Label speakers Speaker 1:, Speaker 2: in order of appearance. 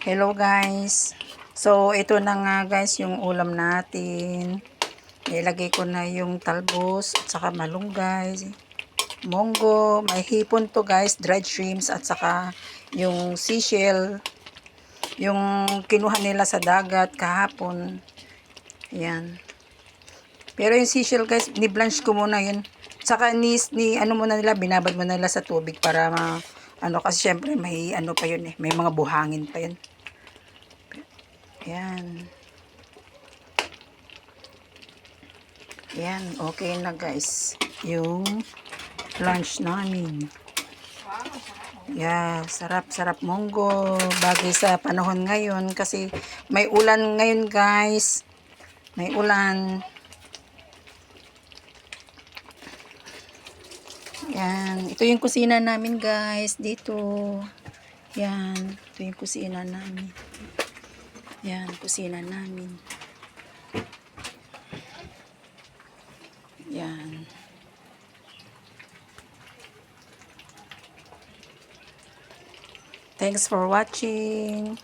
Speaker 1: Hello guys. So ito na nga guys yung ulam natin. Nilagay ko na yung talbos at saka malunggay, monggo, may hipon to guys, dried shrimps at saka yung seashell, yung kinuha nila sa dagat kahapon. Yan. Pero yung seashell guys, ni-blanch ko muna yun. Saka ano muna nila, binabad muna nila sa tubig para ano kasi syempre may ano pa yun may mga buhangin pa yun. Yan. Yan, okay na guys. Yung lunch namin. Yeah, sarap-sarap monggo. Bagay sa panahon ngayon kasi may ulan ngayon guys. May ulan. Yan, ito yung kusina namin guys dito. Yan, ito yung kusina namin. Yan, kusina namin. Yan. Thanks for watching.